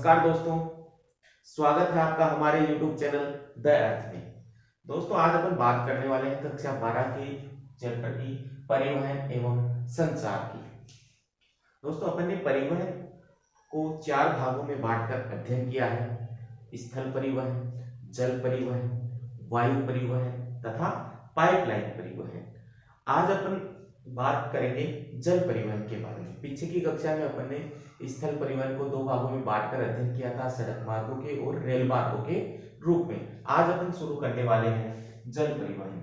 नमस्कार दोस्तों, स्वागत है आपका हमारे YouTube चैनल द अर्थ में। दोस्तों आज अपन बात करने वाले हैं कक्षा 12 के चैप्टर की परिवहन एवं संचार की। दोस्तों अपन ने परिवहन को 4 भागों में बांटकर अध्ययन किया है। स्थल परिवहन, जल परिवहन, वायु परिवहन तथा पाइपलाइन परिवहन। आज अपन बात करेंगे जल परिवहन के बारे में। पीछे की कक्षा में अपन ने स्थल परिवहन को 2 भागों में बांटकर अध्ययन किया था, सड़क मार्गों के और रेल मार्गों के रूप में। आज अपन शुरू करने वाले हैं जल परिवहन।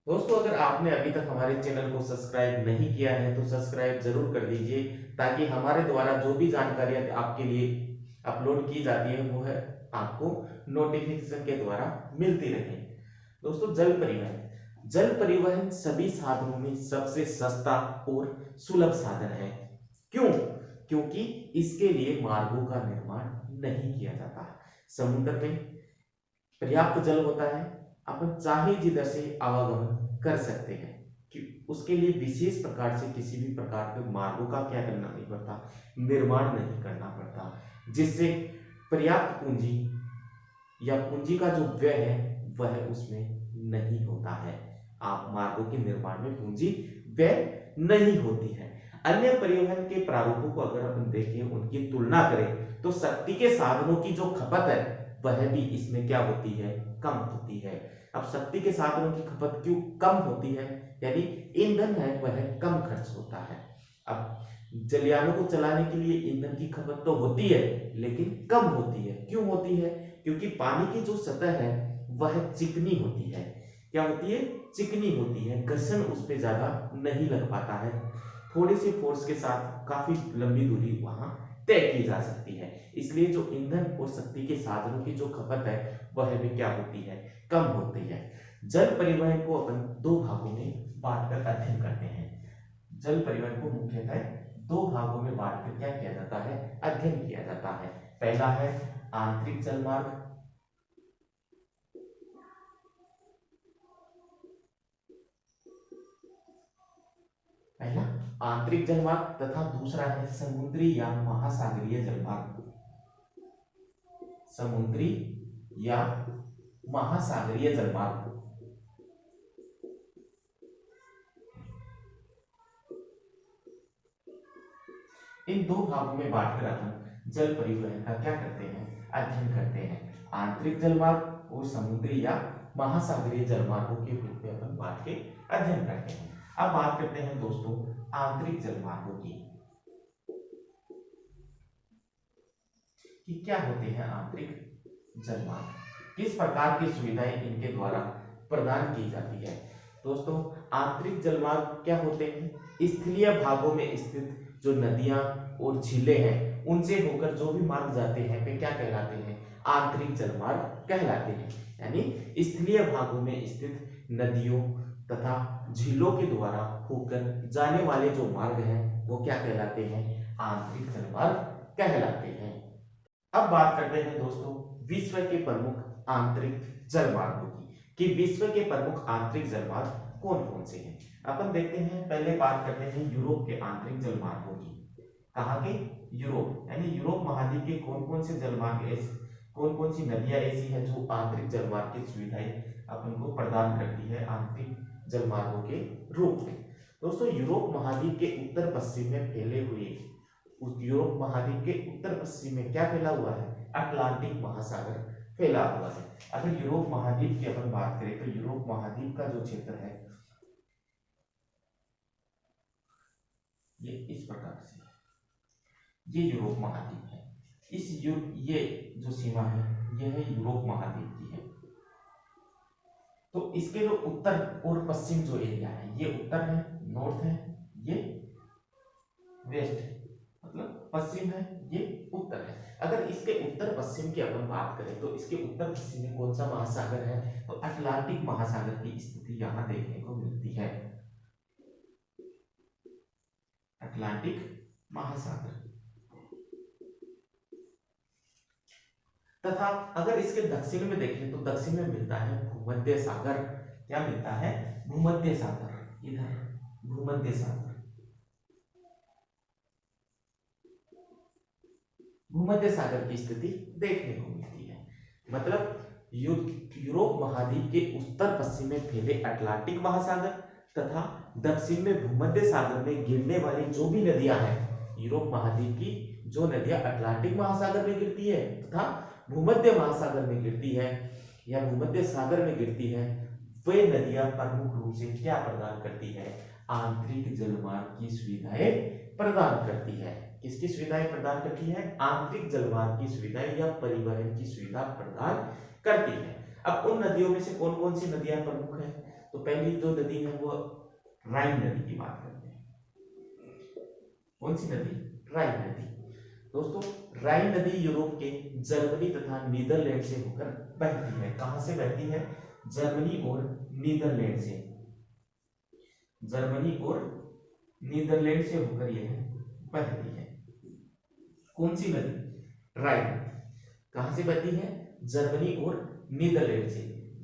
दोस्तों अगर आपने अभी तक हमारे चैनल को सब्सक्राइब नहीं किया है तो सब्सक्राइब जरूर कर दीजिए, ताकि हमारे द्वारा जो भी जानकारियां आपके लिए अपलोड की जाती है वो है आपको नोटिफिकेशन के द्वारा मिलती रहे। दोस्तों जल परिवहन सभी साधनों में सबसे सस्ता और सुलभ साधन है। क्यों? क्योंकि इसके लिए मार्गों का निर्माण नहीं किया जाता। समुद्र में पर्याप्त जल होता है, अपन चाहे जिधर से आवागमन कर सकते हैं कि उसके लिए विशेष प्रकार से किसी भी प्रकार के मार्गों का क्या करना नहीं पड़ता, निर्माण नहीं करना पड़ता, जिससे पर्याप्त पूंजी या पूंजी का जो व्यय है वह उसमें नहीं होता है। आप मार्गों के निर्माण में पूंजी व्यय नहीं होती है। अन्य परिवहन के प्रारूपों को अगर अपन देखें, उनकी तुलना करें तो शक्ति के साधनों की जो खपत है वह भी इसमें क्या होती है, कम होती है। अब शक्ति के साधनों की खपत क्यों कम होती है, यानी ईंधन है वह कम खर्च होता है। अब जलयानों को चलाने के लिए ईंधन की खपत तो होती है लेकिन कम होती है। क्यों होती है? क्योंकि पानी की जो सतह है वह चिकनी होती है। क्या होती है? चिकनी होती है। घर्षण उस पर ज्यादा नहीं लग पाता है। थोड़ी सी फोर्स के साथ काफी लंबी दूरी वहां तय की जा सकती है। इसलिए जो ईंधन और शक्ति के साधनों की जो खपत है वह भी क्या होती है, कम होती है। जल परिवहन को अपन 2 भागों में बांटकर अध्ययन करते हैं। जल परिवहन को मुख्यतः 2 भागों में बांटकर क्या किया जाता है, अध्ययन किया जाता है। पहला है आंतरिक जलमार्ग, तथा दूसरा है समुद्री या महासागरीय जलमार्ग। समुद्री या महासागरीय जलमार्ग। इन 2 भागों में बांटकर अपन जल परिवहन का क्या करते हैं, अध्ययन करते हैं। आंतरिक जलमार्ग और समुद्री या महासागरीय जलमार्गों के रूप में अपन बांट के अध्ययन करते हैं। अब बात करते हैं दोस्तों आंतरिक जलमार्गों की, कि क्या होते हैं आंतरिक जलमार्ग, किस प्रकार की सुविधाएं इनके द्वारा प्रदान की जाती है। दोस्तों आंतरिक जलमार्ग क्या होते हैं? स्थलीय भागों में स्थित जो नदियां और झीलें हैं उनसे होकर जो भी मार्ग जाते हैं वे क्या कहलाते हैं, आंतरिक जलमार्ग कहलाते हैं। यानी स्थलीय भागों में स्थित नदियों तथा झीलों के द्वारा होकर जाने वाले जो मार्ग हैं वो क्या कहलाते हैं, आंतरिक जलमार्ग कहलाते हैं। अब बात करते हैं दोस्तों विश्व के प्रमुख आंतरिक जलमार्गों की, कि विश्व के प्रमुख आंतरिक जलमार्ग कौन कौन से हैं। अपन देखते हैं, पहले बात करते हैं यूरोप के आंतरिक जलमार्गों की। कहाँ के? यूरोप, यानी यूरोप महाद्वीप के कौन कौन से जलमार्ग ऐसे, कौन कौन सी नदियां ऐसी हैं जो आंतरिक जलमार्ग की सुविधाएं अपन को प्रदान करती है आंतरिक जलमार्गों के रूप में। दोस्तों यूरोप महाद्वीप के उत्तर पश्चिम में फैले हुए, यूरोप महाद्वीप के उत्तर पश्चिम में क्या फैला हुआ है, अटलांटिक महासागर फैला हुआ है। अगर यूरोप महाद्वीप की अपन बात करें तो यूरोप महाद्वीप का जो क्षेत्र है ये इस प्रकार से, ये यूरोप महाद्वीप है। ये जो सीमा है यह है यूरोप महाद्वीप की है। तो इसके जो उत्तर और पश्चिम जो एरिया है, ये उत्तर है, नॉर्थ है, ये वेस्ट है, मतलब पश्चिम है, ये उत्तर है। अगर इसके उत्तर पश्चिम की अपन बात करें तो इसके उत्तर पश्चिम में कौन सा महासागर है, तो अटलांटिक महासागर की स्थिति यहां देखने को मिलती है, अटलांटिक महासागर। तथा अगर इसके दक्षिण में देखें तो दक्षिण में मिलता है भूमध्य सागर। क्या मिलता है? भूमध्य सागर इधर। भूमध्य सागर। भूमध्य सागर की स्थिति देखने को मिलती है। मतलब यूरोप महाद्वीप के उत्तर पश्चिम में फैले अटलांटिक महासागर तथा दक्षिण में भूमध्य सागर में गिरने वाली जो भी नदियां हैं, यूरोप महाद्वीप की जो नदियां अटलांटिक महासागर में गिरती है तथा भूमध्य महासागर में गिरती है या भूमध्य सागर में गिरती है, वे नदियां प्रमुख रूप से क्या प्रदान करती है? आंतरिक जलमार्ग की सुविधाएं प्रदान करती है। किसकी सुविधाएं प्रदान करती है? आंतरिक जलमार्ग की सुविधाएं या परिवहन की सुविधा प्रदान करती है। अब उन नदियों में से कौन कौन सी नदियां प्रमुख है? तो पहली जो नदी है वो राइन नदी की बात करते हैं। कौन सी नदी? राइन नदी। दोस्तों, राइन नदी यूरोप के जर्मनी तथा नीदरलैंड से होकर बहती है। कहां से बहती है? जर्मनी और नीदरलैंड से। जर्मनी और नीदरलैंड से होकर यह बहती है। कौन सी नदी? राइन। कहां से बहती है? जर्मनी और नीदरलैंड से।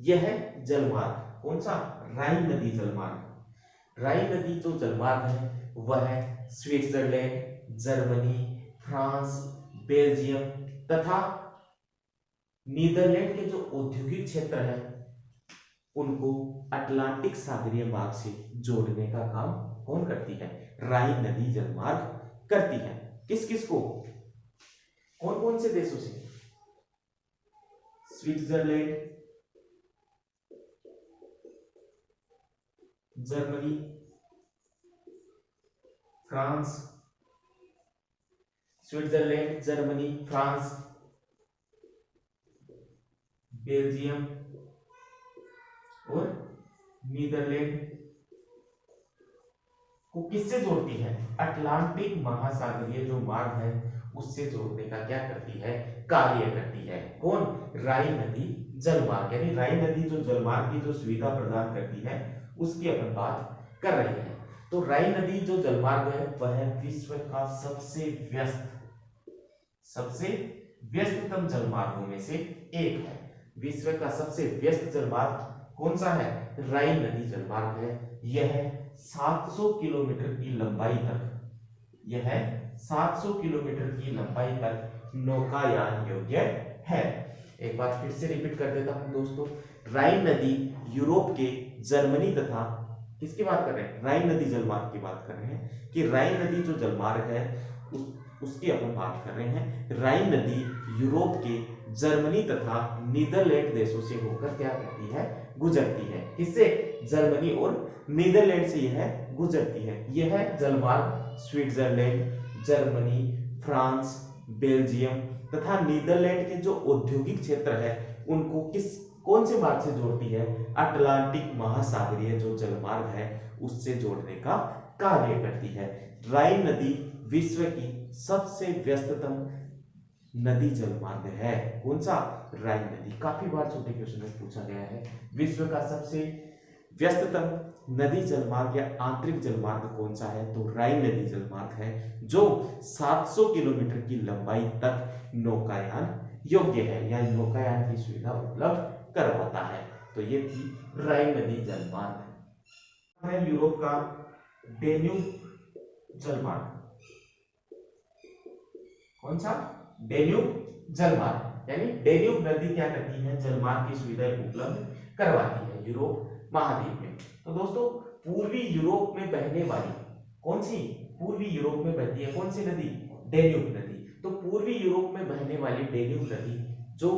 यह जलमार्ग कौन सा? राइन नदी जलमार्ग। राइन नदी जो जलमार्ग है वह स्विट्जरलैंड, जर्मनी, फ्रांस, बेल्जियम तथा नीदरलैंड के जो औद्योगिक क्षेत्र है उनको अटलांटिक सागरीय मार्ग से जोड़ने का काम कौन करती है? राइन नदी जलमार्ग करती है। किस किस को? कौन कौन से देशों से? Switzerland, Germany, France, Switzerland, Germany, France, Belgium और नीदरलैंड को किससे जोड़ती है? अटलांटिक महासागरीय जो मार्ग है उससे जोड़ने का क्या करती है? कार्य करती है। कौन? राइन नदी जलमार्ग। यानी राइन नदी जो जलमार्ग की जो सुविधा प्रदान करती है उसकी अपन बात कर रहे हैं। तो राइन नदी जो जलमार्ग है वह विश्व का सबसे व्यस्ततम जलमार्गों में से एक है। विश्व का सबसे व्यस्त जलमार्ग कौन सा है? राइन नदी जलमार्ग है। यह 700 किलोमीटर की लंबाई तक, यह 700 किलोमीटर की लंबाई तक नौकायान योग्य है। एक बार फिर से रिपीट कर देता हूं दोस्तों, राइन नदी यूरोप के जर्मनी तथा किसकी बात कर रहे हैं? राइन नदी जलमार्ग की बात कर रहे हैं कि राइन नदी जो जलमार्ग है उसकी अपन बात कर रहे हैं। राइन नदी यूरोप के जर्मनी तथा नीदरलैंड देशों से होकर क्या करती है? गुजरती है। किससे? जर्मनी और नीदरलैंड से यह गुजरती है। यह जलमार्ग स्विट्जरलैंड, जर्मनी, फ्रांस, बेल्जियम तथा नीदरलैंड के जो औद्योगिक क्षेत्र है उनको कौन से मार्ग से जोड़ती है? अटलांटिक महासागरीय जो जलमार्ग है उससे जोड़ने का कार्य करती है। राइन नदी विश्व की सबसे व्यस्ततम नदी जलमार्ग है। कौन सा? राइन नदी। काफी बार छोटे क्वेश्चन में पूछा गया है, विश्व का सबसे व्यस्ततम नदी जलमार्ग या आंतरिक जलमार्ग कौन सा है? तो राइन नदी जलमार्ग है जो 700 किलोमीटर की लंबाई तक नौकायान योग्य है या नौकायान की सुविधा उपलब्ध करवाता है। तो ये थी राइन नदी जलमार्ग। है यूरोप का डेन्यूब जलमार्ग। कौन सा? डेन्यूब जलमार्ग। यानी डेन्यूब नदी क्या करती है? जलमार्ग की सुविधाएं उपलब्ध करवाती है यूरोप महाद्वीप में। तो दोस्तों, पूर्वी यूरोप में बहने वाली कौन सी? पूर्वी यूरोप में बहती है कौन सी नदी? डेन्यूब नदी। तो पूर्वी यूरोप में बहने वाली डेन्यूब नदी जो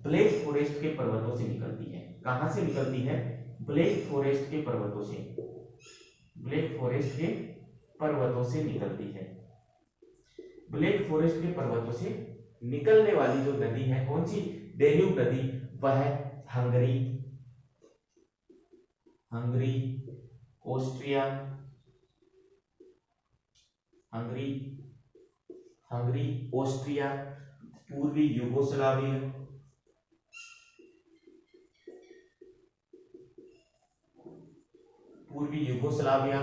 ब्लैक फॉरेस्ट के पर्वतों से निकलती है। कहां से निकलती है? ब्लैक फॉरेस्ट के पर्वतों से। ब्लैक फॉरेस्ट के पर्वतों से निकलती है। ब्लैक फॉरेस्ट के पर्वतों से निकलने वाली जो नदी है कौन सी? डेन्यूब नदी। वह हंगरी, ऑस्ट्रिया, ऑस्ट्रिया, पूर्वी यूगोस्लाविया,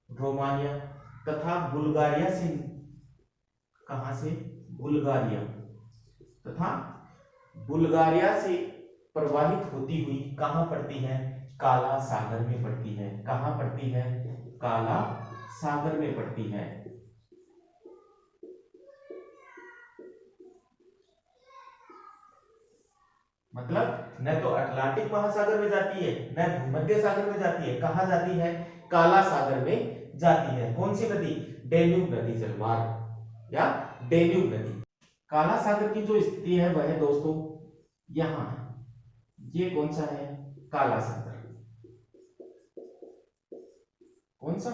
रोमानिया तथा बुल्गारिया से। कहां से? बुल्गारिया तथा बुल्गारिया से प्रवाहित होती हुई कहां पड़ती है? काला सागर में पड़ती है। कहां पड़ती है? काला सागर में पड़ती है। मतलब न तो अटलांटिक महासागर में जाती है, न भूमध्य सागर में जाती है, कहां जाती है? काला सागर में जाती है। कौन सी नदी? डेन्यूब नदी जलमार्ग या डेन्यूब नदी। काला सागर की जो स्थिति है वह दोस्तों यहां है। ये कौन सा है? काला सागर। कौन सा?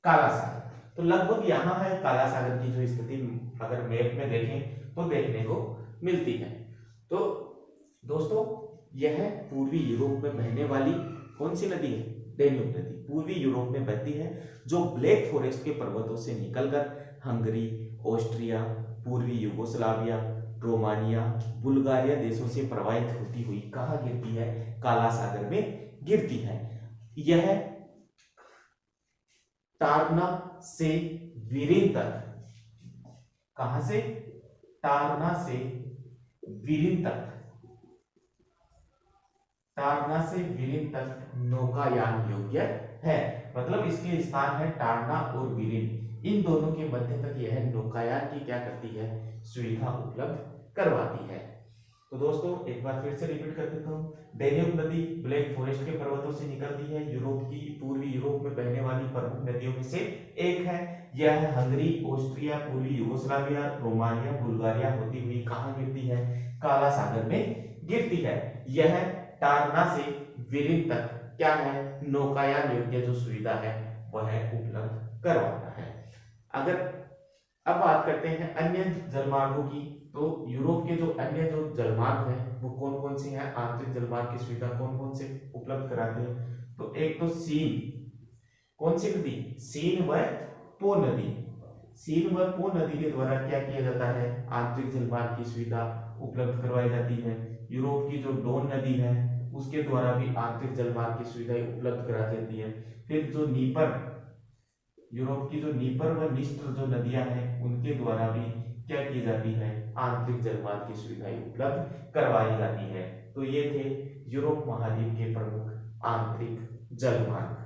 काला सागर। तो लगभग यहां है काला सागर की जो स्थिति, अगर मैप में देखें तो देखने को मिलती है। तो दोस्तों यह पूर्वी यूरोप में बहने वाली कौन सी नदी है? डेन्यूब नदी पूर्वी यूरोप में बहती है, जो ब्लैक फॉरेस्ट के पर्वतों से निकलकर हंगरी, ऑस्ट्रिया, पूर्वी यूगोस्लाविया, रोमानिया, बुल्गारिया देशों से प्रवाहित होती हुई कहां गिरती है? काला सागर में गिरती है। यह टारना से वीरिन तक, कहां से? टारना से वीरिन तक, टारना से वीरिन तक नौकायान योग्य है। मतलब इसके स्थान है टारना और वीरिन, इन दोनों के मध्य तक यह नौकायान की क्या करती है? सुविधा उपलब्ध करवाती है। तो दोस्तों एक बार फिर से रिपीट कर देता हूँ। डेन्यूब नदी ब्लैक फॉरेस्ट के पर्वतों से निकलती है, यूरोप की पूर्वी यूरोप में बहने वाली प्रमुख नदियों में से एक है। यह हंगरी, ऑस्ट्रिया, पूर्वी यूगोस्लाविया, रोमानिया, बुल्गारिया होती हुई कहां गिरती है? काला सागर में गिरती है। यह टारना से वीरिन तक क्या है? नौकायान योग्य जो सुविधा है वह उपलब्ध करवाता है। अगर अब बात करते हैं अन्य जलमार्गों की, तो यूरोप के जो अन्य जो जलमार्ग हैं वो कौन कौन से हैं? आंतरिक जलमार्ग की सुविधा कौन कौन से उपलब्ध कराते हैं? तो एक तो सीन, कौन सी नदी? सीन व पो नदी। सीन व पो नदी के द्वारा क्या किया जाता है? आंतरिक जलमार्ग की सुविधा उपलब्ध करवाई जाती है। यूरोप की जो डोन नदी है उसके द्वारा भी आंतरिक जलमार्ग की सुविधाएं उपलब्ध करा देती है। फिर जो नीपर, यूरोप की जो नीपर व निस्टर जो नदियां हैं उनके द्वारा भी क्या की जाती है? आंतरिक जलमार्ग की सुविधाएं उपलब्ध करवाई जाती है। तो ये थे यूरोप महाद्वीप के प्रमुख आंतरिक जलमार्ग।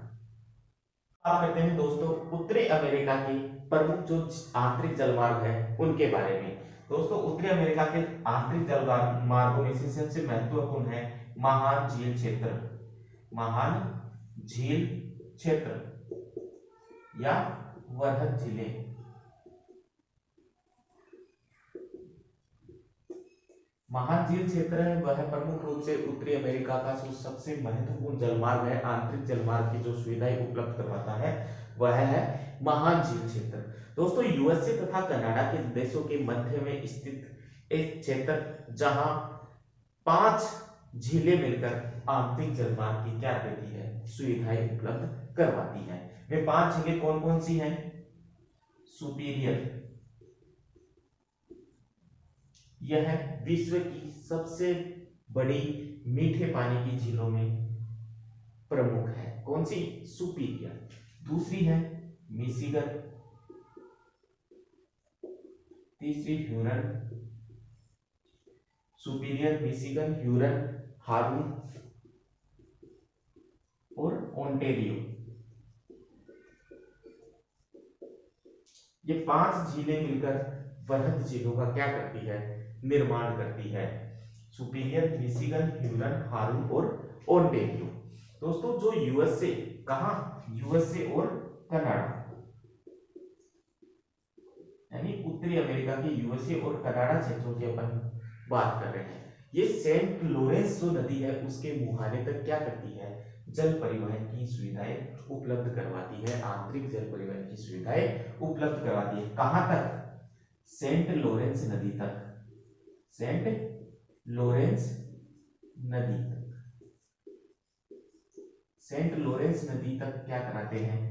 बात करते हैं दोस्तों उत्तरी अमेरिका के प्रमुख जो आंतरिक जलमार्ग है उनके बारे में। दोस्तों उत्तरी अमेरिका के आंतरिक जलमार्गों में से सबसे महत्वपूर्ण है महान झील क्षेत्र। महान झील क्षेत्र या वृहद झीलें। महान झील क्षेत्र है वह प्रमुख रूप से उत्तरी अमेरिका का जो सबसे महत्वपूर्ण जलमार्ग है, आंतरिक जलमार्ग की जो सुविधाएं उपलब्ध करवाता है वह है महान झील क्षेत्र। दोस्तों यूएसए तथा कनाडा के देशों के मध्य में स्थित एक क्षेत्र जहां 5 झीलें मिलकर आंतरिक जलमार्ग की क्या देती है? सुविधाएं उपलब्ध करवाती है। वे 5 झीलें कौन कौन सी हैं? सुपीरियर, यह विश्व की सबसे बड़ी मीठे पानी की झीलों में प्रमुख है। कौन सी? सुपीरियर। दूसरी है मिशिगन, तीसरी ह्यूरन, सुपीरियर, मिशिगन, ह्यूरन, हारून और ओंटेरियो। ये 5 झीलें मिलकर वृहद झीलों का क्या करती है? निर्माण करती है। सुपीरियर, मिशिगन, ह्यूरन, हारून और ओंटेरियो। दोस्तों जो यूएसए, कहां? यूएसए और कनाडा, यानी उत्तरी अमेरिका के यूएसए और कनाडा क्षेत्रों की अपन बात कर रहे हैं। ये सेंट लॉरेंस जो नदी है उसके मुहाने तक क्या करती है? जल परिवहन की सुविधाएं उपलब्ध करवाती है, आंतरिक जल परिवहन की सुविधाएं उपलब्ध करवाती है। कहां तक? सेंट लॉरेंस नदी तक, सेंट लॉरेंस नदी तक, सेंट लॉरेंस नदी तक क्या कराते हैं?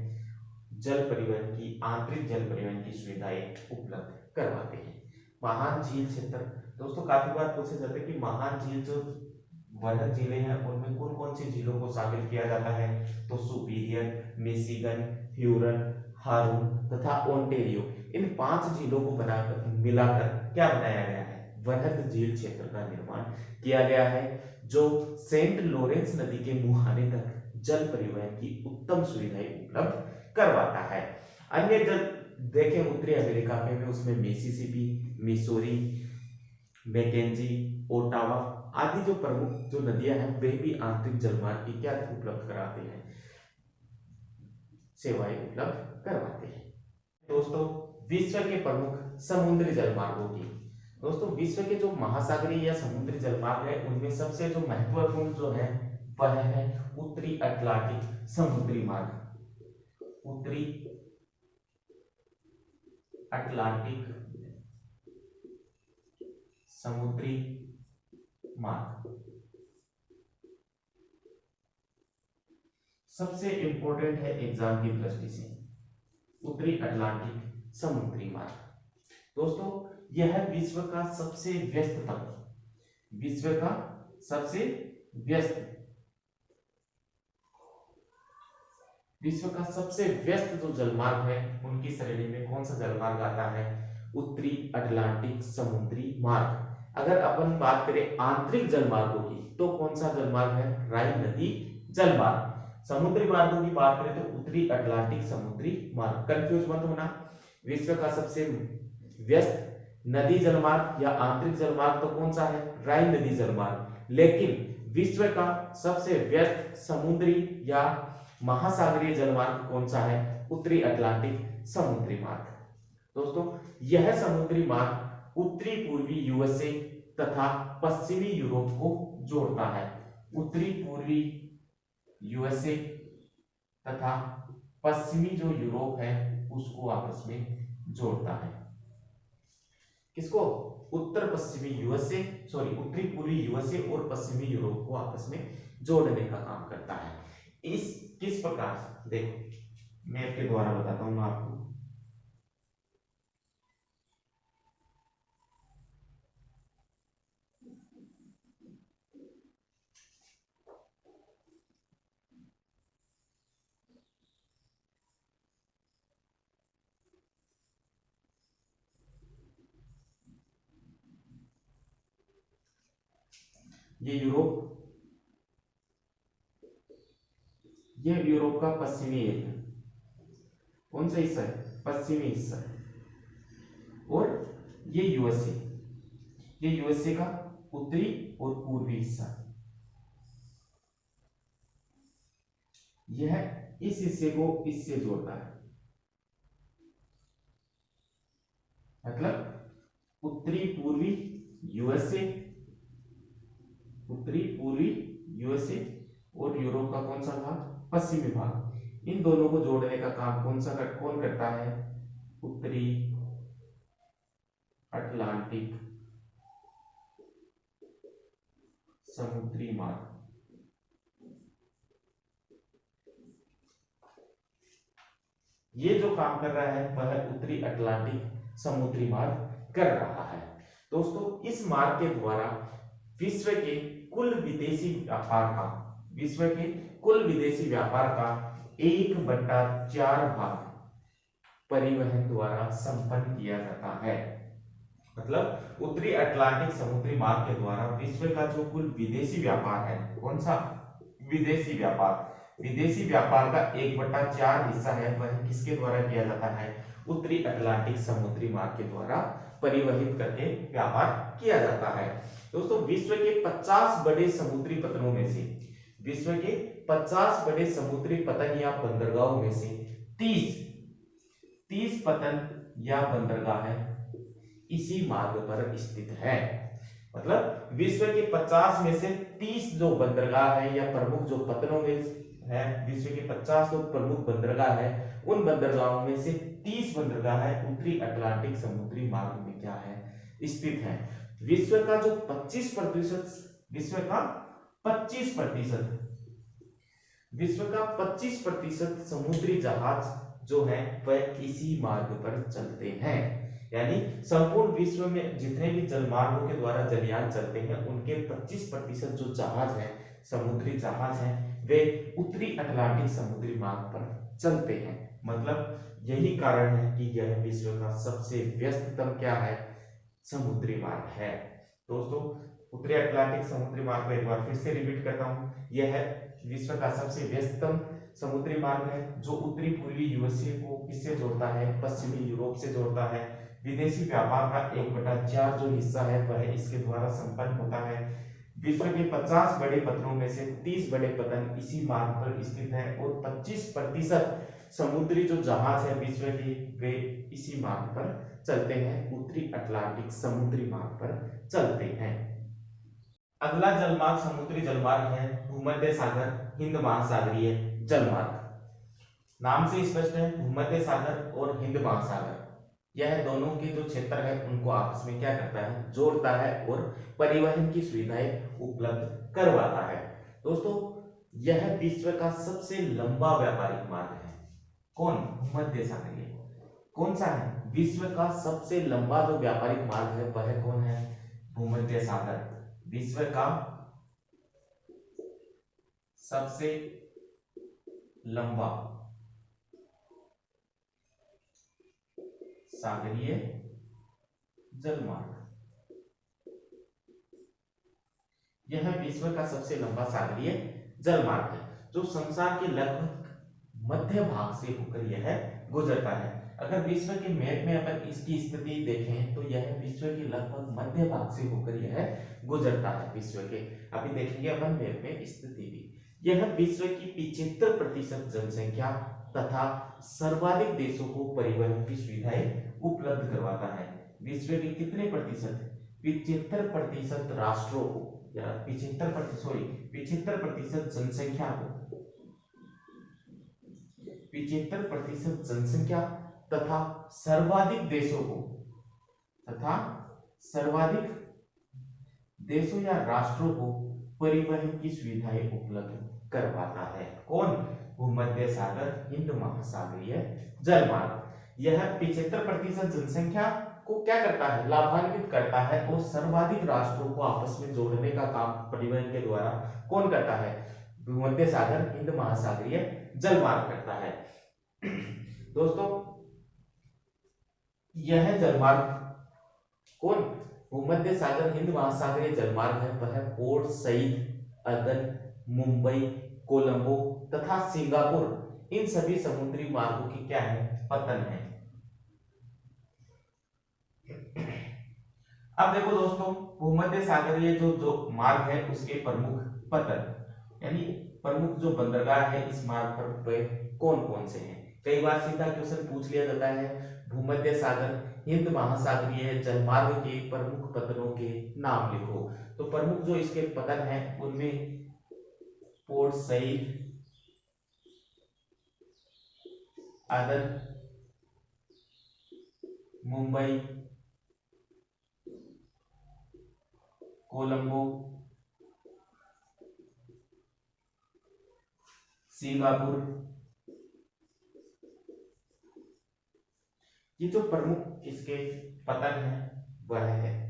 जल परिवहन की, आंतरिक जल परिवहन की सुविधाएं उपलब्ध करवाते हैं। महान झील क्षेत्र, दोस्तों काफी बार पूछा जाता है कि महान झील जो वृहद झीलें हैं उनमें कौन कौन सी झीलों को शामिल किया जाता है? तो सुपीरियर, मिशिगन, ह्यूरन, हारून तथा ओंटेरियो, इन 5 झीलों को बनाकर मिलाकर क्या बनाया गया है? वृहद झील क्षेत्र का निर्माण किया गया है, जो सेंट लॉरेंस नदी के मुहाने तक जल परिवहन की उत्तम सुविधाएं उपलब्ध करवाता है। अन्य जल देखें उत्तरी अमेरिका में उसमें मिसिसिपी, मिसौरी, मैकेंजी, ओटावा आदि जो प्रमुख जो नदियां हैं वे भी आंतरिक जलमार्ग की क्या उपलब्ध कराते हैं, सेवाएं उपलब्ध करवाते हैं। दोस्तों विश्व के प्रमुख समुद्री जलमार्गों की, दोस्तों विश्व के जो महासागरीय या समुद्री जलमार्ग है उनमें सबसे जो महत्वपूर्ण जो है वह है उत्तरी अटलांटिक समुद्री मार्ग। उत्तरी अटलांटिक समुद्री मार्ग सबसे इंपॉर्टेंट है एग्जाम की दृष्टि से। उत्तरी अटलांटिक समुद्री मार्ग दोस्तों यह विश्व का सबसे व्यस्ततम, विश्व का सबसे व्यस्त, विश्व का सबसे व्यस्त जो जलमार्ग है उनकी श्रेणी में कौन सा जलमार्ग आता है, उत्तरी अटलांटिक समुद्री मार्ग। अगर अपन बात करें आंतरिक जलमार्गों की तो कौन सा जलमार्ग है, राइन नदी जलमार्ग। समुद्री मार्गों की बात करें तो उत्तरी अटलांटिक समुद्री मार्ग। कंफ्यूज मत होना, विश्व का सबसे व्यस्त नदी जलमार्ग या आंतरिक जलमार्ग तो कौन सा है, राइन नदी जलमार्ग। लेकिन विश्व का सबसे व्यस्त समुद्री या महासागरीय जलमार्ग कौन सा है, उत्तरी अटलांटिक समुद्री मार्ग। दोस्तों यह समुद्री मार्ग उत्तरी पूर्वी यूएसए तथा पश्चिमी यूरोप को जोड़ता है। उत्तरी पूर्वी यूएसए तथा पश्चिमी जो यूरोप है उसको आपस में जोड़ता है। किसको, उत्तर पश्चिमी यूएसए, सॉरी उत्तरी पूर्वी यूएसए और पश्चिमी यूरोप को आपस में जोड़ने का काम करता है। इस किस प्रकार, देखो मैप के द्वारा बताता हूं मैं आपको। ये यूरोप का पश्चिमी एरिया, कौन सा हिस्सा है, पश्चिमी हिस्सा है। और ये यूएसए का उत्तरी और पूर्वी हिस्सा। यह इस हिस्से को इससे जोड़ता है, मतलब उत्तरी पूर्वी यूएसए और यूरोप का कौन सा भाग, पश्चिमी भाग। इन दोनों को जोड़ने का काम कौन करता है, उत्तरी अटलांटिक समुद्री मार्ग। ये जो काम कर रहा है वह उत्तरी अटलांटिक समुद्री मार्ग कर रहा है। दोस्तों इस मार्ग के द्वारा विश्व के कुल विदेशी व्यापार का 1/4 भाग परिवहन द्वारा संपन्न किया जाता है। मतलब उत्तरी अटलांटिक समुद्री मार्ग के द्वारा विश्व का जो कुल विदेशी व्यापार है, कौन सा, विदेशी व्यापार का 1/4 हिस्सा है वह किसके द्वारा किया जाता है, उत्तरी अटलांटिक समुद्री मार्ग के द्वारा परिवहित करके व्यापार किया जाता है। दोस्तों विश्व के 50 बड़े समुद्री पतनों में से, विश्व के 50 बड़े समुद्री पतन या बंदरगाहों में से 30 पतन या बंदरगाह इसी मार्ग पर स्थित है। मतलब विश्व के 50 में से 30 जो बंदरगाह है या प्रमुख जो पतनों में है, विश्व के 50 जो प्रमुख बंदरगाह है उन बंदरगाहों में से 30 बंदरगाह है उत्तरी अटलांटिक समुद्री मार्ग में क्या है, स्थित है। विश्व का जो 25% समुद्री जहाज जो है वह इसी मार्ग पर चलते हैं। यानी संपूर्ण विश्व में जितने भी जलमार्गों के द्वारा जलयान चलते हैं उनके 25% जो जहाज है, समुद्री जहाज है, वे उत्तरी अटलांटिक समुद्री मार्ग पर चलते हैं। मतलब यही कारण है कि यह विश्व का सबसे व्यस्ततम क्या है, समुद्री मार्ग है। दोस्तों उत्तरी अटलांटिक समुद्री मार्ग को एक बार फिर से रिपीट करता हूँ, यह है विश्व का सबसे व्यस्तम समुद्री मार्ग है जो उत्तरी पूर्वी यूएसए को किससे जोड़ता है, पश्चिमी यूरोप से जोड़ता है। विदेशी व्यापार का 1/4 जो हिस्सा है वह इसके द्वारा संपन्न होता है। विश्व के 50 बड़े पत्तनों में से 30 बड़े पत्तन इसी मार्ग पर स्थित है और 25% समुद्री जो जहाज है विश्व के वे इसी मार्ग पर चलते हैं, उत्तरी अटलांटिक समुद्री मार्ग पर चलते हैं। अगला जलमार्ग समुद्री जलमार्ग है भूमध्य सागर हिंद महासागरीय जलमार्ग। नाम से स्पष्ट है, भूमध्य सागर और हिंद महासागर यह दोनों के जो क्षेत्र है उनको आपस में क्या करता है, जोड़ता है और परिवहन की सुविधाएं उपलब्ध करवाता है। दोस्तों यह विश्व का सबसे लंबा व्यापारिक मार्ग है। कौन? भूमध्य सागरीय। कौन सा है? विश्व का सबसे लंबा जो व्यापारिक मार्ग है वह कौन है? भूमध्य सागर। विश्व का सबसे लंबा सागरीय जलमार्ग, यह विश्व का सबसे लंबा सागरीय जलमार्ग है जो संसार के लगभग मध्य भाग से होकर यह गुजरता है। अगर विश्व के मैप में अपन इसकी स्थिति देखें तो यह विश्व के लगभग मध्य भाग से होकर यह गुजरता है विश्व के। अभी देखेंगे अपन मैप में स्थिति भी। यह विश्व की 75% जनसंख्या तथा सर्वाधिक देशों को परिवहन की सुविधाएं उपलब्ध करवाता है। विश्व के कितने प्रतिशत? 75% राष्ट्रों को या 75% जनसंख्या को, 75% जनसंख्या तथा सर्वाधिक देशों को, तथा सर्वाधिक देशों या राष्ट्रों को परिवहन की सुविधाएं उपलब्ध करवाता है। कौन? भूमध्य सागर हिंद महासागरीय जलमार्ग। यह 75% जनसंख्या को क्या करता है? लाभान्वित करता है और सर्वाधिक राष्ट्रों को आपस में जोड़ने का काम परिवहन के द्वारा कौन करता है? भूमध्य सागर हिंद महासागरीय जलमार्ग करता है। दोस्तों यह जलमार्ग कौन? भूमध्य सागर हिंद महासागरीय जलमार्ग है वह पोर्ट सईद, अदन, मुंबई, कोलंबो तथा सिंगापुर इन सभी समुद्री मार्गों की क्या है? पतन है। अब देखो दोस्तों भूमध्य सागरीय जो मार्ग है उसके प्रमुख पतन यानी प्रमुख जो बंदरगाह है इस मार्ग पर वे कौन कौन से हैं? कई बार सीधा क्वेश्चन पूछ लिया जाता है, भूमध्य सागर हिंद महासागरीय जलमार्ग के प्रमुख पतनों के नाम लिखो। तो प्रमुख जो इसके पतन हैं उनमें पोर्ट सईद, अदन, मुंबई, कोलंबो, सिंगापुर, ये जो प्रमुख इसके पतन है वह है।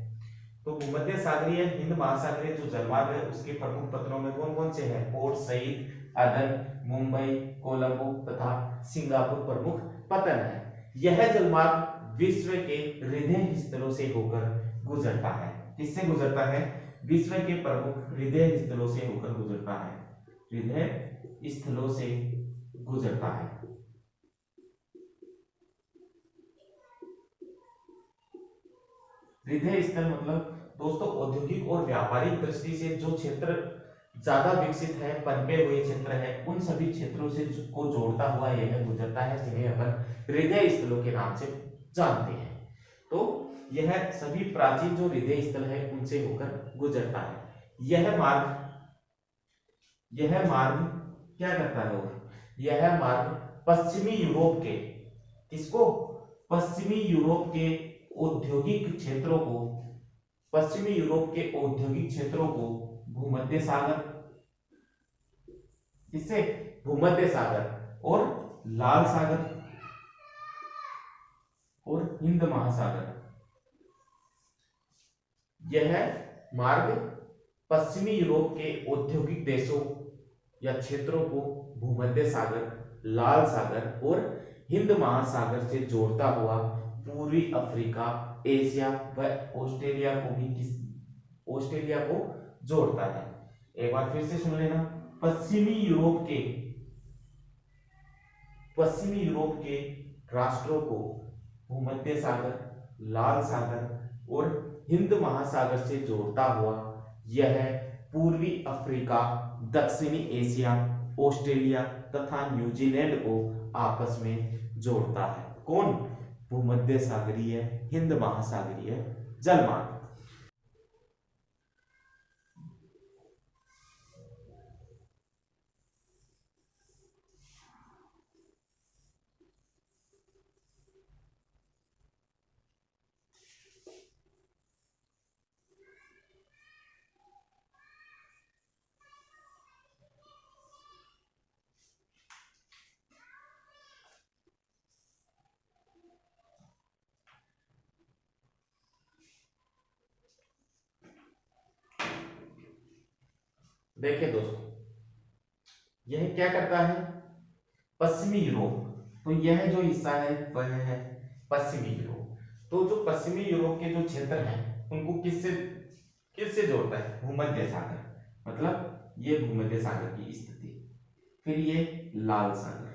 तो भूमध्य सागरीय हिंद महासागरीय जो जलमार्ग है उसके प्रमुख पतनों में कौन कौन से हैं? पोर्ट सईद, अदन, मुंबई, कोलंबो तथा सिंगापुर प्रमुख पतन है। यह जलमार्ग विश्व के हृदय स्थलों से होकर गुजरता है। किससे गुजरता है? विश्व के प्रमुख हृदय स्थलों से होकर गुजरता है। हृदय स्थलों से गुजरता है। हृदय स्थल मतलब दोस्तों औद्योगिक और व्यापारिक दृष्टि से जो क्षेत्र ज्यादा विकसित है, पनपे हुए क्षेत्र है, उन सभी क्षेत्रों से को जोड़ता हुआ यह गुजरता है जिन्हें अपन हृदय स्थलों के नाम से जानते हैं। तो यह सभी प्राचीन जो हृदय स्थल है उनसे होकर गुजरता है। यह मार्ग क्या करता है? यह मार्ग पश्चिमी यूरोप के, किसको? पश्चिमी यूरोप के औद्योगिक क्षेत्रों को, पश्चिमी यूरोप के औद्योगिक क्षेत्रों को भूमध्य सागर, किससे? भूमध्य सागर और लाल सागर और हिंद महासागर, यह मार्ग पश्चिमी यूरोप के औद्योगिक देशों या क्षेत्रों को भूमध्य सागर, लाल सागर और हिंद महासागर से जोड़ता हुआ पूर्वी अफ्रीका, एशिया व ऑस्ट्रेलिया को भी ऑस्ट्रेलिया को जोड़ता है। एक बार फिर से सुन लेना, पश्चिमी यूरोप के राष्ट्रों को भूमध्य सागर, लाल सागर और हिंद महासागर से जोड़ता हुआ यह पूर्वी अफ्रीका, दक्षिणी एशिया, ऑस्ट्रेलिया तथा न्यूजीलैंड को आपस में जोड़ता है। कौन? भूमध्य सागरीय हिंद महासागरीय जलमार्ग। देखिए दोस्तों, यह क्या करता है? पश्चिमी यूरोप, तो यह जो हिस्सा है वह है पश्चिमी यूरोप। तो जो पश्चिमी यूरोप के जो क्षेत्र हैं उनको किससे किससे जोड़ता है? भूमध्य सागर, मतलब ये भूमध्य सागर की स्थिति। फिर ये लाल सागर,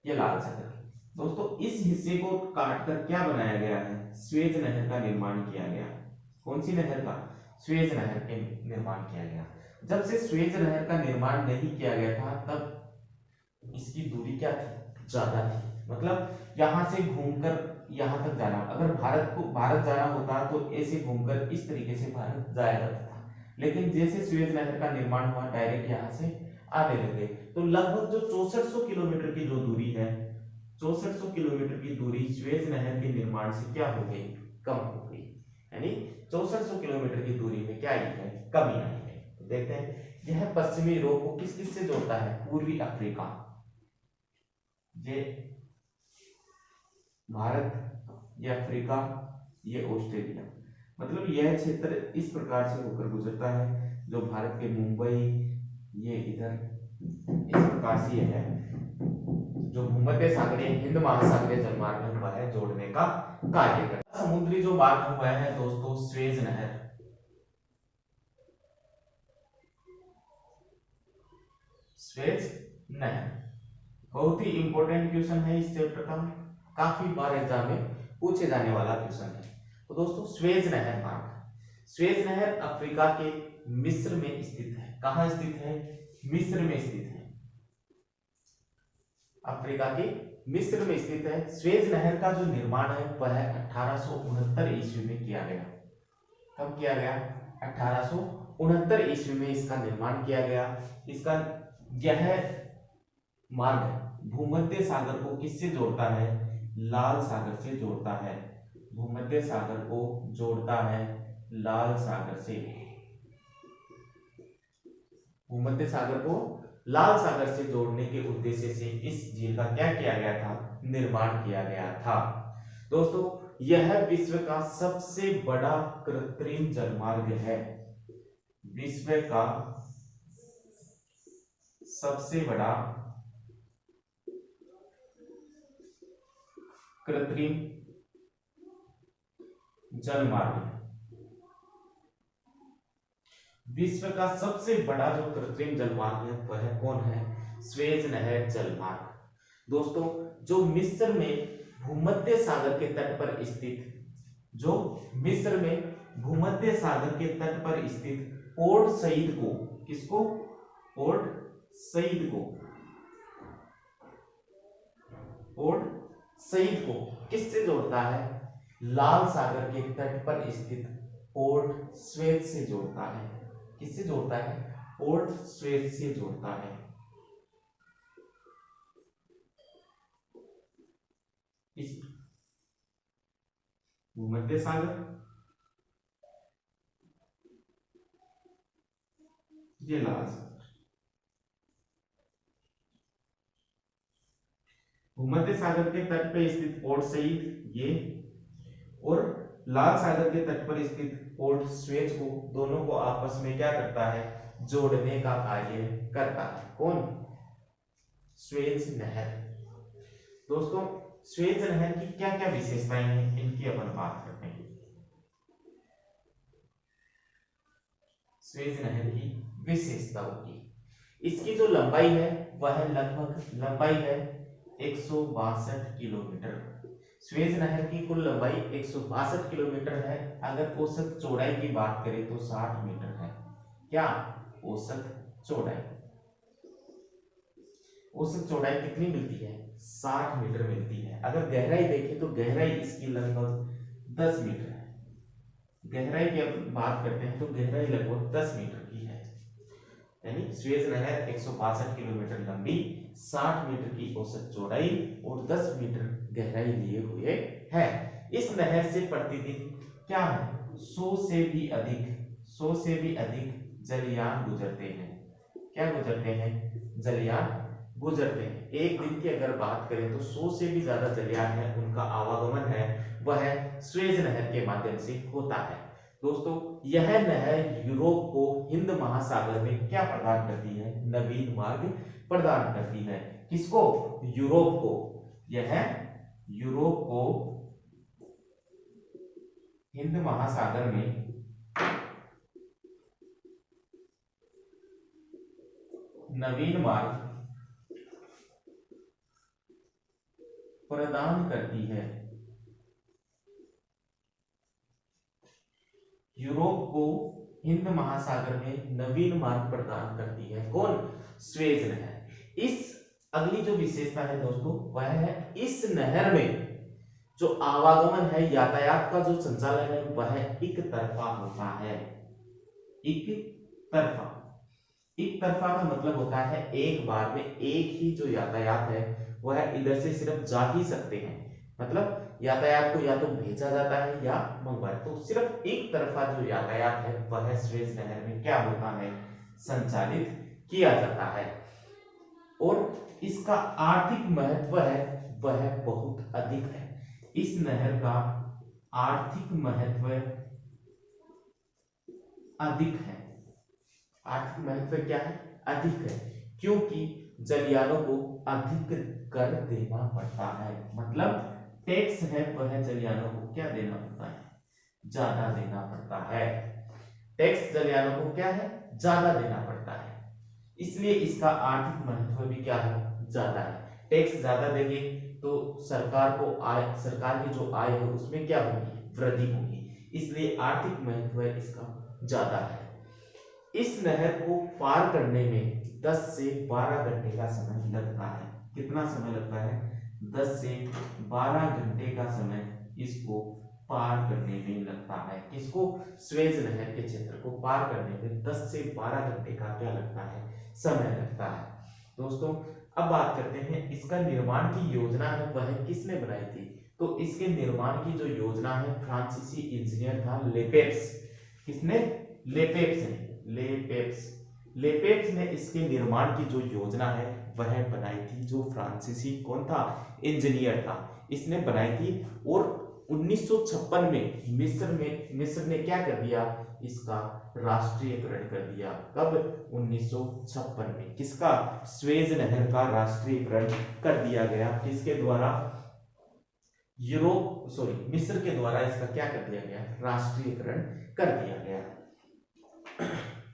ये लाल सागर। दोस्तों इस हिस्से को काट कर क्या बनाया गया है? स्वेज नहर का निर्माण किया गया। कौन सी नहर का? स्वेज नहर के निर्माण किया गया। जब से स्वेज नहर का निर्माण नहीं किया गया था तब इसकी दूरी क्या थी? ज्यादा थी। मतलब यहां से घूमकर यहां तक जाना, अगर भारत जाना होता तो ऐसे घूमकर इस तरीके से भारत जाया जाता था, लेकिन जैसे स्वेज नहर का निर्माण हुआ डायरेक्ट यहां से आने लगे। तो लगभग जो 6400 किलोमीटर की जो दूरी है, 6400 किलोमीटर की दूरी स्वेज नहर के निर्माण से क्या हो गई? कम हो गई। यानी 6400 किलोमीटर की दूरी में क्या आई है? कमी आई है। तो देखते हैं, यह पश्चिमी यूरोप को किस किस से जोड़ता है? पूर्वी अफ्रीका, ये भारत, ये अफ्रीका, ये ऑस्ट्रेलिया। मतलब यह क्षेत्र इस प्रकार से होकर गुजरता है, जो भारत के मुंबई, ये इधर इस प्रकार से यह है जो भूमध्य सागरीय हिंद महासागरीय जलमार्ग है वह जोड़ने का कार्य करता है। समुद्री जो मार्ग हुआ है दोस्तों, स्वेज नहर, स्वेज नहर बहुत ही इंपॉर्टेंट क्वेश्चन है इस चैप्टर का, काफी बार एग्जाम में पूछे जाने वाला क्वेश्चन है। तो दोस्तों स्वेज नहर मार्ग, स्वेज नहर अफ्रीका के मिस्र में स्थित है। कहां स्थित है? मिस्र में स्थित है। अफ्रीका के मिस्र में स्थित है। स्वेज नहर का जो निर्माण है वह 1869 ईस्वी में किया गया। कब किया गया? 1869 ईस्वी में इसका निर्माण किया गया। इसका यह मार्ग भूमध्य सागर को किससे जोड़ता है? लाल सागर से जोड़ता है। भूमध्य सागर को जोड़ता है लाल सागर से। भूमध्य सागर को लाल सागर से जोड़ने के उद्देश्य से इस झील का क्या किया गया था? निर्माण किया गया था। दोस्तों यह विश्व का सबसे बड़ा कृत्रिम जलमार्ग है। विश्व का सबसे बड़ा कृत्रिम जलमार्ग, विश्व का सबसे बड़ा जो कृत्रिम जलमार्ग है वह कौन है? स्वेज नहर जलमार्ग। दोस्तों जो मिस्र में भूमध्य सागर के तट पर स्थित, जो मिस्र में भूमध्य सागर के तट पर स्थित पोर्ट सईद को, किसको? पोर्ट सईद को, पोर्ट सईद को किससे जोड़ता है? लाल सागर के तट पर स्थित पोर्ट स्वेद से जोड़ता है। किससे जोड़ता है? पोर्ट स्वेद से जोड़ता है। इस भूमध्य सागर, ये लाल सागर, भूमध्य सागर के तट पर स्थित पोर्ट सईद ये, और लाल सागर के तट पर स्थित पोर्ट स्वेज को, दोनों को आपस में क्या करता है? जोड़ने का कार्य करता है। कौन? स्वेज नहर। दोस्तों स्वेज नहर की क्या क्या विशेषताएं हैं इनकी अपन बात करते हैं। स्वेज नहर की विशेषताओं की। इसकी जो लंबाई है वह लगभग लंबाई है 162 किलोमीटर। स्वेज नहर की कुल लंबाई 162 किलोमीटर है। अगर औसत चौड़ाई की बात करें तो 60 मीटर है। क्या औसत चौड़ाई, औसत चौड़ाई कितनी मिलती है? 60 मीटर मिलती है। अगर गहराई देखें तो गहराई इसकी लगभग 10 मीटर है। गहराई की अब बात करते हैं तो गहराई लगभग 10 मीटर की है। यानी स्वेज नहर 162 किलोमीटर लंबी, 60 मीटर की औसत चौड़ाई और 10 मीटर गहराई लिए हुए है। इस नहर से प्रतिदिन क्या है, 100 से भी अधिक जलयान गुजरते हैं। क्या गुजरते हैं? जलयान गुजरते हैं। एक दिन की अगर बात करें तो 100 से भी ज्यादा जलयान है, उनका आवागमन है वह स्वेज नहर के माध्यम से होता है। दोस्तों, यह नहर यूरोप को हिंद महासागर में क्या प्रदान करती है? नवीन मार्ग प्रदान करती है। किसको? यूरोप को। यह यूरोप को हिंद महासागर में नवीन मार्ग प्रदान करती है। यूरोप को हिंद महासागर में नवीन मार्ग प्रदान करती है। कौन? स्वेज नहर। इस अगली जो विशेषता है दोस्तों वह है इस नहर में जो आवागमन है, यातायात का जो संचालन है वह एक तरफा होता है। एक तरफा। एक तरफा का मतलब होता है एक बार में एक ही जो यातायात है वह इधर से सिर्फ जा ही सकते हैं। मतलब यातायात को या तो भेजा जाता है या मंगवाया, तो सिर्फ एक तरफा जो यातायात है वह स्वेज नहर में क्या होता है? संचालित किया जाता है। और इसका आर्थिक महत्व है वह बहुत अधिक है। इस नहर का आर्थिक महत्व अधिक है। आर्थिक महत्व क्या है? अधिक है, क्योंकि जलयानों को अधिक कर देना पड़ता है। मतलब टैक्स है वह जलयानों को क्या देना पड़ता है? ज्यादा देना पड़ता है। टैक्स जलयानों को क्या है? ज्यादा देना पड़ता है। इसलिए इसका आर्थिक महत्व भी क्या है? ज्यादा है। टैक्स ज्यादा देंगे तो सरकार को आय, सरकार की जो आय है उसमें क्या होगी? वृद्धि होगी। इसलिए आर्थिक महत्व इसका ज्यादा है। इस नहर को पार करने में 10 से 12 घंटे का समय लगता है। कितना समय लगता है? 10 से 12 घंटे का समय इसको पार करने में लगता है। किसको? स्वेज नहर के क्षेत्र को पार करने में 10 से 12 घंटे का क्या लगता है? समय लगता है। दोस्तों, अब बात करते हैं इसका निर्माण की योजना है वह किसने बनाई थी? तो इसके निर्माण की जो योजना है फ्रांसीसी इंजीनियर था लेपेप्स। किसने? लेपेप्स ने। लेपेप्स ने इसके निर्माण की जो योजना है वह बनाई थी। जो फ्रांसीसी कौन था? इंजीनियर था, इसने बनाई थी। और 1956 में मिस्र ने क्या कर दिया? इसका राष्ट्रीयकरण कर दिया। कब? 1956 में। किसका? स्वेज नहर का राष्ट्रीयकरण कर दिया गया। किसके द्वारा? मिस्र के द्वारा इसका क्या कर दिया गया? राष्ट्रीयकरण कर दिया गया।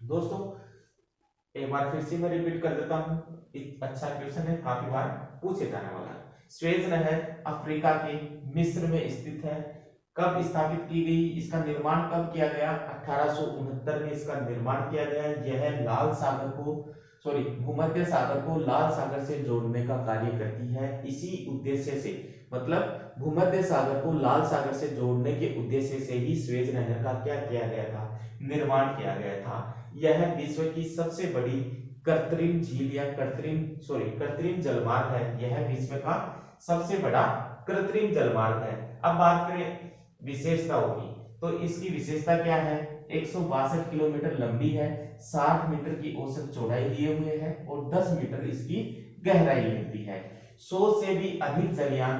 दोस्तों, एक बार फिर से मैं रिपीट कर देता हूं, एक अच्छा क्वेश्चन है, काफी बार पूछे जाने वाला है। स्वेज नहर अफ्रीका के मिस्र में स्थित है। कब स्थापित की गई? इसका निर्माण कब किया गया? 1869 में इसका निर्माण किया गया। यह भूमध्य सागर को लाल सागर से जोड़ने का कार्य करती है। इसी उद्देश्य से, मतलब भूमध्य सागर को लाल सागर से जोड़ने के उद्देश्य से ही स्वेज नहर का क्या किया गया था? निर्माण किया गया था। यह विश्व की सबसे बड़ी कृत्रिम झील या कृत्रिम जलमार्ग है। यह विश्व का सबसे बड़ा कृत्रिम जलमार्ग है। अब बात करें विशेषताओं की, तो इसकी विशेषता क्या है? 162 किलोमीटर लंबी है, 60 मीटर की औसत चौड़ाई लिए हुए है और 10 मीटर इसकी गहराई मिलती है। 100 से भी अधिक जलयान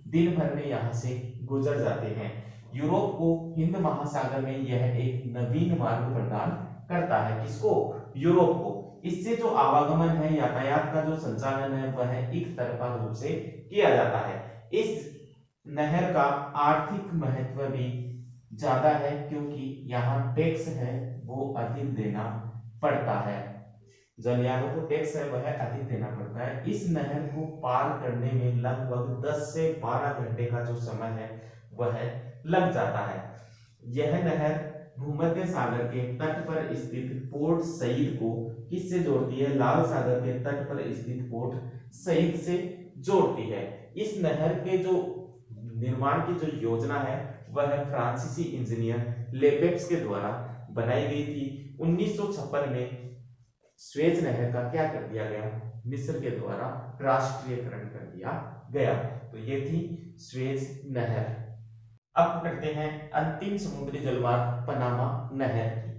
दिन भर में यहाँ से गुजर जाते हैं। यूरोप को हिंद महासागर में यह एक नवीन मार्ग प्रदान करता है। किसको? यूरोप को। इससे जो आवागमन है, यातायात का जो संचालन है वह एक तरफा रूप से किया जाता है। इस नहर का आर्थिक महत्व भी ज्यादा है, क्योंकि यहाँ टैक्स है वो अधिक देना पड़ता है। जलयानों को टैक्स है वह अधिक देना पड़ता है। इस नहर को पार करने में लगभग 10 से 12 घंटे का जो समय है वह लग जाता है। यह नहर भूमध्य सागर के तट पर स्थित पोर्ट सईद को किससे जोड़ती है? लाल सागर के तट पर स्थित पोर्ट सईद से जोड़ती है। इस नहर के जो निर्माण की जो योजना है वह फ्रांसीसी इंजीनियर लेपेप्स के द्वारा बनाई गई थी। 1956 में स्वेज नहर का क्या कर दिया गया? मिस्र के द्वारा राष्ट्रीयकरण कर दिया गया। तो ये थी स्वेज नहर। अब करते हैं अंतिम समुद्री जलमार्ग पनामा नहर की।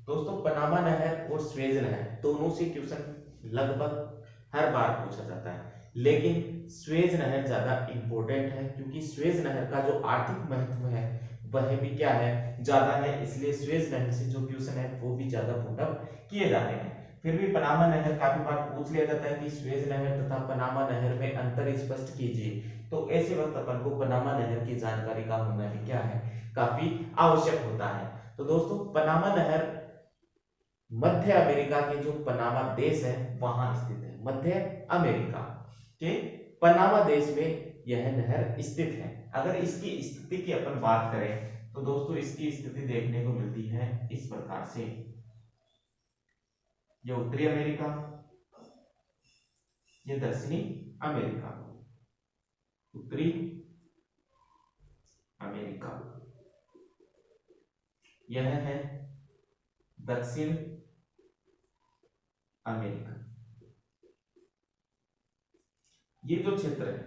दोस्तों पनामा नहर और स्वेज नहर दोनों से क्वेश्चन लगभग हर बार पूछा जाता है, लेकिन स्वेज नहर ज्यादा इंपॉर्टेंट है क्योंकि स्वेज नहर का जो आर्थिक महत्व है वह भी क्या है? ज्यादा है। इसलिए स्वेज नहर से जो क्वेश्चन है वो भी ज्यादा पुटअप किए जाते हैं। फिर भी पनामा नहर काफी बार पूछ लिया जाता है कि स्वेज नहर तथा पनामा नहर में अंतर स्पष्ट कीजिए। तो ऐसे वक्त अपन को पनामा नहर की जानकारी का होना भी क्या है? काफी आवश्यक होता है। तो दोस्तों पनामा नहर मध्य अमेरिका के जो पनामा देश है वहां स्थित है। मध्य अमेरिका के पनामा देश में यह नहर स्थित है। अगर इसकी स्थिति की अपन बात करें तो दोस्तों इसकी स्थिति देखने को मिलती है इस प्रकार से। ये उत्तरी अमेरिका, ये दक्षिणी अमेरिका। उत्तरी अमेरिका, यह है दक्षिण अमेरिका। ये जो क्षेत्र है,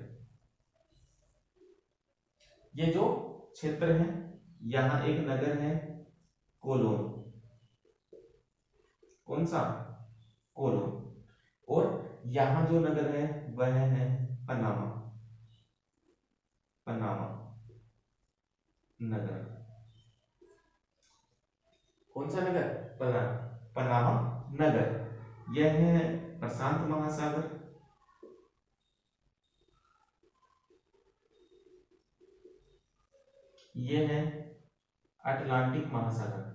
ये जो क्षेत्र है, यहां एक नगर है कोलोन। कौन सा? कोलोन। और यहां जो नगर है वह है पनामा। पनामा नगर। कौन सा नगर? पनामा नगर। यह है प्रशांत महासागर। यह है अटलांटिक महासागर।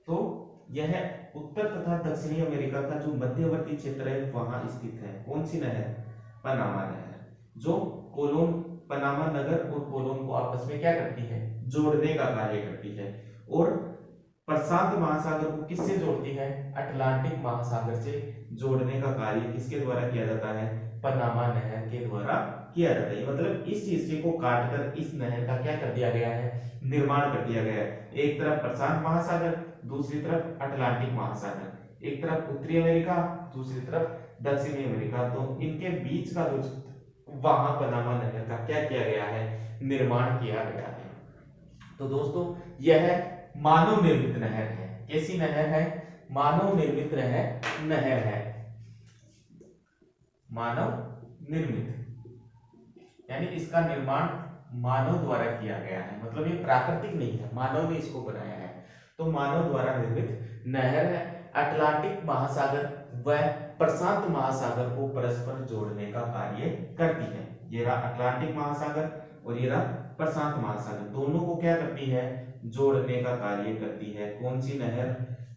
तो यह उत्तर तथा दक्षिणी अमेरिका का जो मध्यवर्ती क्षेत्र है वहां स्थित है। कौन सी नहर? पनामा नहर, जो कोलोन, पनामा नगर और कोलोन को आपस में क्या करती है? जोड़ने का कार्य करती है। और प्रशांत महासागर को किससे जोड़ती है? अटलांटिक महासागर से जोड़ने का कार्य किसके द्वारा किया जाता है? पनामा नहर के द्वारा किया जाता है। मतलब इस हिस्से को काटकर इस नहर का क्या कर दिया गया है? निर्माण कर दिया गया है। एक तरफ प्रशांत महासागर, दूसरी तरफ अटलांटिक महासागर। एक तरफ उत्तरी अमेरिका, दूसरी तरफ दक्षिणी अमेरिका। तो इनके बीच का जो वहां पनामा नहर का क्या किया गया है? निर्माण किया गया है। तो दोस्तों यह मानव निर्मित नहर है। कैसी नहर है? मानव निर्मित नहर है। मानव निर्मित यानी इसका निर्माण मानव द्वारा किया गया है। मतलब ये प्राकृतिक नहीं है, मानव ने इसको बनाया है। तो मानव द्वारा निर्मित नहर है। अटलांटिक महासागर व प्रशांत महासागर को परस्पर जोड़ने का कार्य करती है। ये रहा अटलांटिक महासागर और ये रहा प्रशांत महासागर, दोनों को क्या करती है? जोड़ने का कार्य करती है। कौन सी नहर?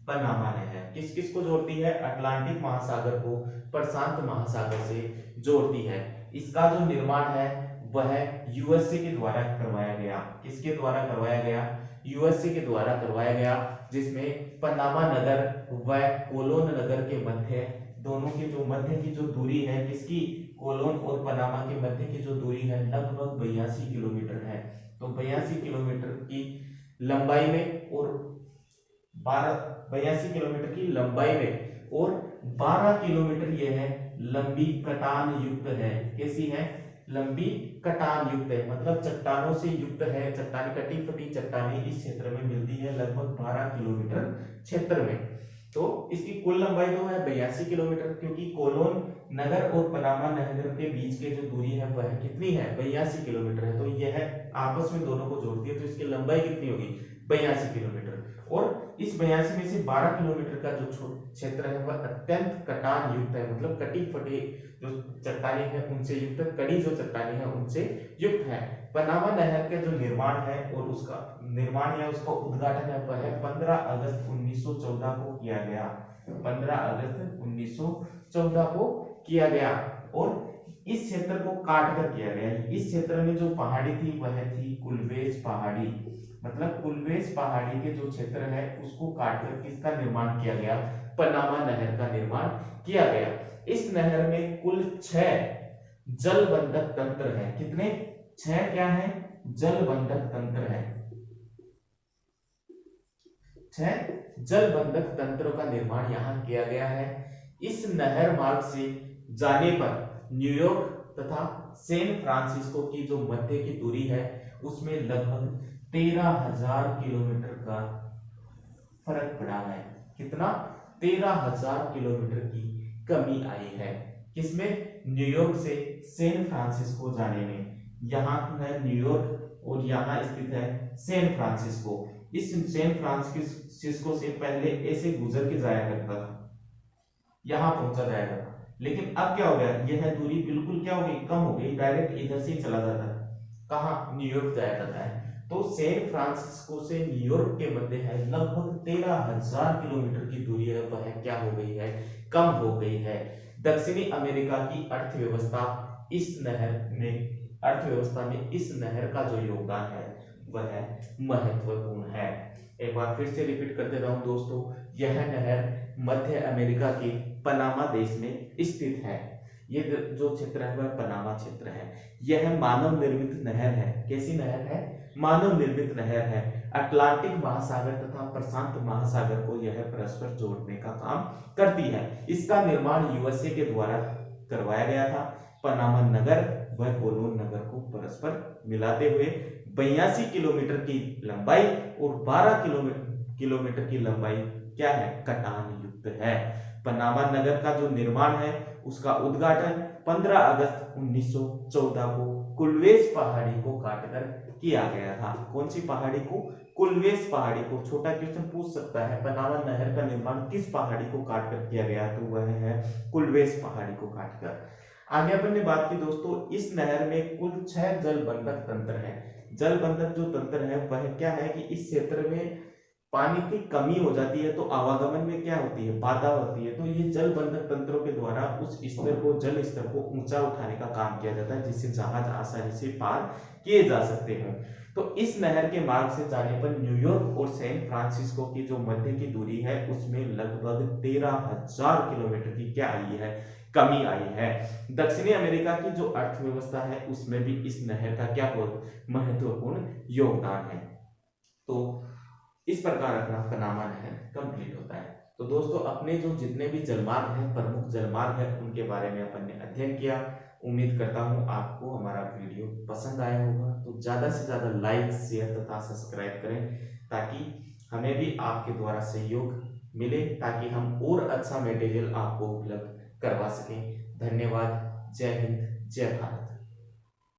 पनामा नहर। किस किस को जोड़ती है? अटलांटिक महासागर को प्रशांत महासागर से जोड़ती है। इसका जो निर्माण है वह यूएसए के द्वारा करवाया गया। किसके द्वारा करवाया गया? यूएसए के द्वारा करवाया गया, जिसमें पनामा नगर व कोलोन नगर के मध्य, दोनों के जो मध्य की जो दूरी है, किसकी? कोलोन और पनामा के मध्य की जो दूरी है लगभग 82 किलोमीटर है। तो 82 किलोमीटर की लंबाई में और 82 किलोमीटर की लंबाई में और 12 किलोमीटर यह है लंबी कटान युक्त है। कैसी है? लंबी कटान युक्त है, मतलब चट्टानों से युक्त है। चट्टानी, कटी फटी चट्टानी इस क्षेत्र में मिलती है लगभग 12 किलोमीटर क्षेत्र में। तो इसकी कुल लंबाई तो है 82 किलोमीटर, क्योंकि कोलोन नगर और पनामा नगर के बीच की जो दूरी है वह कितनी है? 82 किलोमीटर है। तो यह आपस में दोनों को जोड़ती है, तो इसकी लंबाई कितनी होगी? 82 किलोमीटर। और इस 82 में से 12 किलोमीटर का जो क्षेत्र है वह अत्यंत कटान युक्त है, मतलब कटी फटी जो चट्टानें हैं उनसे युक्त, कड़ी जो चट्टानें हैं उनसे युक्त है। पनामा नहर का जो निर्माण है और उसका निर्माण या उसका उद्घाटन है वह है 15 अगस्त 1914 को किया गया। 15 अगस्त 1914 को किया गया और इस क्षेत्र को काट कर किया गया। इस क्षेत्र में जो पहाड़ी थी वह थी कुलवेस पहाड़ी, मतलब कुलवेस पहाड़ी के जो क्षेत्र है उसको काटकर किसका निर्माण किया गया, पनामा नहर का निर्माण किया गया। इस नहर में कुल 6 जलबंधक तंत्र है। कितने? 6 क्या है? जलबंधक तंत्र है। 6 जलबंधक तंत्रों का निर्माण यहाँ किया गया है। इस नहर मार्ग से जाने पर न्यूयॉर्क तथा सैन फ्रांसिस्को की जो मध्य की दूरी है उसमें लगभग 13,000 किलोमीटर का फर्क पड़ा है। कितना? 13,000 किलोमीटर की कमी आई है। किसमें? न्यूयॉर्क से सैन फ्रांसिस्को जाने में। यहाँ है न्यूयॉर्क और यहाँ स्थित है सैन फ्रांसिस्को। इस सैन फ्रांसिस्को से पहले ऐसे गुजर के जाया करता था, यहाँ पहुंचा जाएगा, लेकिन अब क्या हो गया, यह दूरी बिल्कुल क्या हो गई, कम हो गई, डायरेक्ट इधर से चला जाता है। कहाँ? न्यूयॉर्क जाया जाता है। तो सैन फ्रांसिस्को से न्यूयॉर्क के मध्य है लगभग 13,000 किलोमीटर की दूरी है, वह क्या हो गई है, कम हो गई है। दक्षिणी अमेरिका की अर्थव्यवस्था में इस नहर का जो योगदान है वह महत्वपूर्ण है। एक बार फिर से रिपीट कर देता हूं दोस्तों, यह नहर मध्य अमेरिका के पनामा देश में स्थित है। ये जो क्षेत्र है वह पनामा क्षेत्र है। यह मानव निर्मित नहर है। कैसी नहर है? मानव निर्मित नहर है। अटलांटिक महासागर तथा प्रशांत महासागर को यह परस्पर जोड़ने का काम करती है। इसका निर्माण यूएसए के द्वारा करवाया गया था। पनामा नगर व कोलोन नगर को परस्पर मिलाते हुए 82 किलोमीटर की लंबाई और 12 किलोमीटर की लंबाई क्या है, कटान युक्त है। पनामा नगर का जो निर्माण है उसका उद्घाटन 15 अगस्त 1914 को कुलवेस पहाड़ी को काटकर किया गया था। कौन सी पहाड़ी को? कुलवेस पहाड़ी को। छोटा क्वेश्चन पूछ सकता है, पनामा नहर का निर्माण किस पहाड़ी को काटकर किया गया, तो वह है कुलवेस पहाड़ी को काटकर। आगे अपन ने बात की दोस्तों, इस नहर में कुल 6 जलबंधक तंत्र हैं। जलबंधक जो तंत्र है वह क्या है कि इस क्षेत्र में पानी की कमी हो जाती है तो आवागमन में क्या होती है, बाधा होती है। तो ये जलबंधक तंत्रों के द्वारा उस स्तर को, जल स्तर को ऊंचा उठाने का काम किया जाता है, जिससे जहाज आसानी से पार किए जा सकते हैं। तो इस नहर के मार्ग से जाने पर न्यूयॉर्क और सैन फ्रांसिस्को की जो मध्य की दूरी है उसमें लगभग 13,000 किलोमीटर की क्या आई है, कमी आई है। दक्षिणी अमेरिका की जो अर्थव्यवस्था है उसमें भी इस नहर का क्या महत्वपूर्ण योगदान है। तो इस प्रकार अपना पनामा नहर कंप्लीट होता है। तो दोस्तों, अपने जो जितने भी जलमार्ग हैं, प्रमुख जलमार्ग हैं, उनके बारे में अपन ने अध्ययन किया। उम्मीद करता हूं आपको हमारा वीडियो पसंद आया होगा। तो ज्यादा से ज्यादा लाइक, शेयर तथा सब्सक्राइब करें ताकि हमें भी आपके द्वारा सहयोग मिले, ताकि हम और अच्छा मटेरियल आपको उपलब्ध करवा सकें। धन्यवाद। जय हिंद, जय भारत।